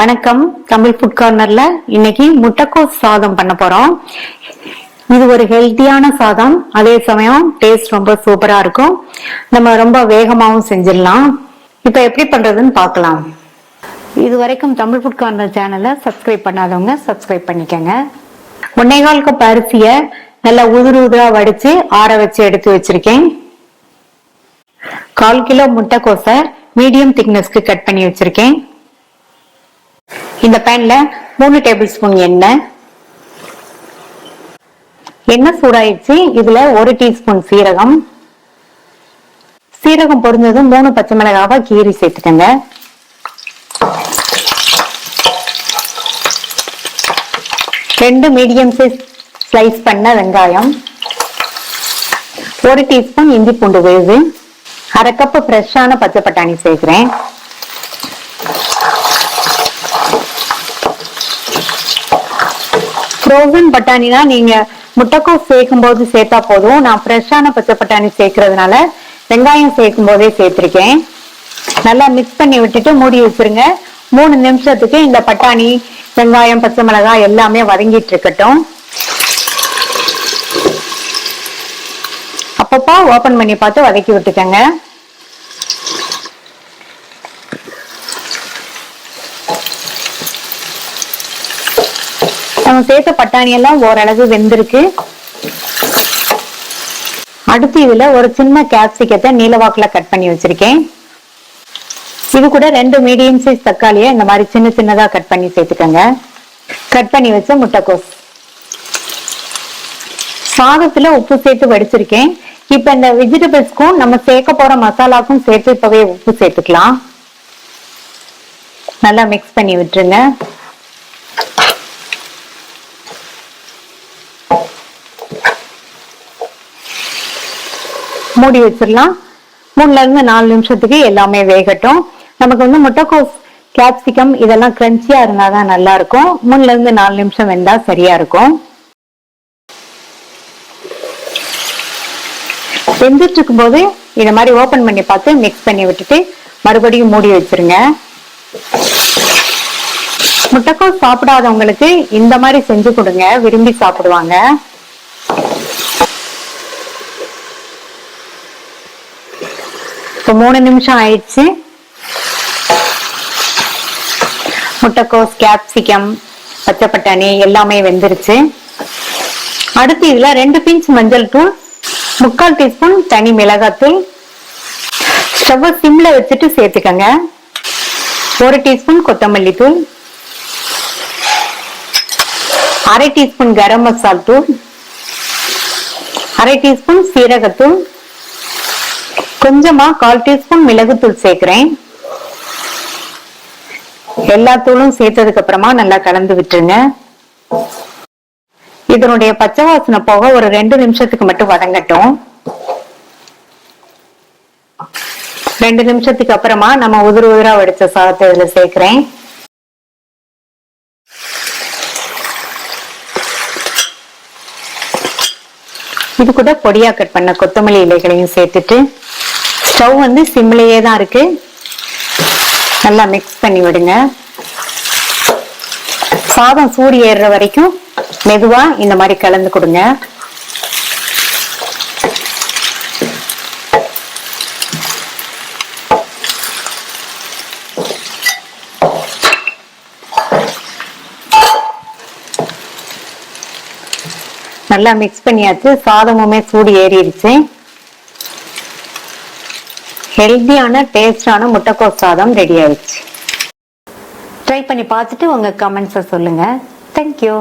வணக்கம். தமிழ் ஃபுட் கார்னர்ல இன்னைக்கு முட்டைக்கோஸ் சாதம் பண்ண போறோம். இது ஒரு ஹெல்த்தியான சாதம், அதே சமயம் டேஸ்ட் ரொம்ப சூப்பரா இருக்கும். நம்ம ரொம்ப வேகமாவும் செஞ்சிடலாம். இப்ப எப்படி பண்றதுன்னு பார்க்கலாம். இது வரைக்கும் தமிழ் ஃபுட் கார்னர் சேனலை சப்ஸ்கிரைப் பண்ணாதவங்க சப்ஸ்கிரைப் பண்ணிக்கங்க. 1.25 கப் அரிசியை நல்லா உதிரா வடிச்சு ஆற வச்சு எடுத்து வச்சிருக்கேன். 1/4 கிலோ முட்டைக்கோஸை மீடியம் திக்னஸ்க்கு கட் பண்ணி வச்சிருக்கேன். இந்த பேன்ல 3 டேபிள் ஸ்பூன் எண்ணெய் சூடாயிடுச்சு. இதுல 1 டீஸ்பூன் சீரகம் பொரிஞ்சதும் 3 பச்சை மிளகாவை கீறி சேர்த்துக்கங்க. ரெண்டு மீடியம் சைஸ் ஸ்லைஸ் பண்ண வெங்காயம், 1 டீஸ்பூன் இஞ்சி பூண்டு விழுது, 1/2 கப் ஃப்ரெஷ்ஷான பச்சை பட்டாணி சேர்க்கிறேன். ஃப்ரோசன் பட்டாணினா நீங்க முட்டைக்கோஸ் சேர்க்கும் போது சேர்த்தா போதும். நான் ஃப்ரெஷ்ஷான பச்சை பட்டாணி சேர்க்கறதுனால வெங்காயம் சேர்க்கும் போதே சேர்த்திருக்கேன். நல்லா மிக்ஸ் பண்ணி விட்டுட்டு மூடி வச்சிருங்க. 3 நிமிஷத்துக்கு இந்த பட்டாணி, வெங்காயம், பச்சை மிளகாய் எல்லாமே வதங்கிட்டு இருக்கட்டும். அப்பப்போ ஓபன் பண்ணி பார்த்து வதக்கி விட்டுக்கங்க. நம்ம சேர்த்த பட்டாணி எல்லாம் ஓரளவு வெந்திருக்கு. அடுத்து இதுல ஒரு சின்ன கேப்சிகத்தை நீலவாக்குல கட் பண்ணி வச்சிருக்கேன். இது கூட 2 மீடியம் சைஸ் தக்காளியை இந்த மாதிரி சின்ன சின்னதா கட் பண்ணி சேர்த்துக்கங்க. கட் பண்ணி வச்ச முட்டைக்கோஸ், சாதத்துல உப்பு சேர்த்து வடிச்சிருக்கேன். இப்ப இந்த வெஜிடபிள்ஸ்க்கும் நம்ம சேர்க்க போற மசாலாக்கும் சேர்த்து இப்பவே உப்பு சேர்த்துக்கலாம். நல்லா மிக்ஸ் பண்ணி விட்டுருங்க. மூடி வச்சிடலாம். 3ல இருந்து 4 நிமிஷத்துக்கு எல்லாமே வேகட்டும். நமக்கு முட்டைக்கோஸ், கேப்சிகம் இதெல்லாம் கிரன்ச்சியா இருந்தாதான் நல்லா இருக்கும். 3ல இருந்து 4 நிமிஷம் வெந்தா சரியா இருக்கும். வெந்துட்டு இருக்கும் போது இத மாதிரி ஓபன் பண்ணி பார்த்து மிக்ஸ் பண்ணி விட்டுட்டு மறுபடியும் மூடி வச்சிருங்க. முட்டைக்கோஸ் சாப்பிடாதவங்களுக்கு இந்த மாதிரி செஞ்சு கொடுங்க, விரும்பி சாப்பிடுவாங்க. இப்போ 3 நிமிஷம் ஆயிடுச்சு. முட்டைக்கோஸ், கேப்சிகம், பச்சை பட்டாணி எல்லாமே வெந்துருச்சு. அடுத்து இதுல 2 பிஞ்ச் மஞ்சள் தூள், 3/4 டீஸ்பூன் தனி மிளகாத்தூள், ஸ்டவ் சிம்ல வச்சுட்டு சேர்த்துக்கங்க. 1 டீஸ்பூன் கொத்தமல்லி தூள், 1/2 டீஸ்பூன் கரம் மசாலா தூள், 1/2 டீஸ்பூன் சீரகத்தூள், கொஞ்சமா 1/4 டீஸ்பூன் மிளகுத்தூள் சேர்க்கிறேன். எல்லா தூளும் சேர்த்ததுக்கு அப்புறமா நல்லா கலந்து விட்டுருங்க. இதனுடைய பச்சை வாசனை போக ஒரு 2 நிமிஷத்துக்கு மட்டும் வதங்கட்டும். 2 நிமிஷத்துக்கு அப்புறமா நம்ம உதிரா வடிச்ச சாதத்தை இதுல சேர்க்கிறேன். இது கூட பொடியா கட் பண்ண கொத்தமல்லி இலைகளையும் சேர்த்துட்டு ஸ்டவ் சிம்லயே தான் இருக்கு. நல்லா மிக்ஸ் பண்ணி விடுங்க. சாதம் சூடு ஏறுற வரைக்கும் மெதுவா இந்த மாதிரி கலந்து கொடுங்க. நல்லா மிக்ஸ் பண்ணியாச்சு. சாதமுமே சூடு ஏறிடுச்சு. ஹெல்தியான டேஸ்டான முட்டைக்கோஸ் சாதம் ரெடி ஆயிடுச்சு. ட்ரை பண்ணி பார்த்துட்டு உங்க கமெண்ட்ஸை சொல்லுங்க. தேங்க்யூ.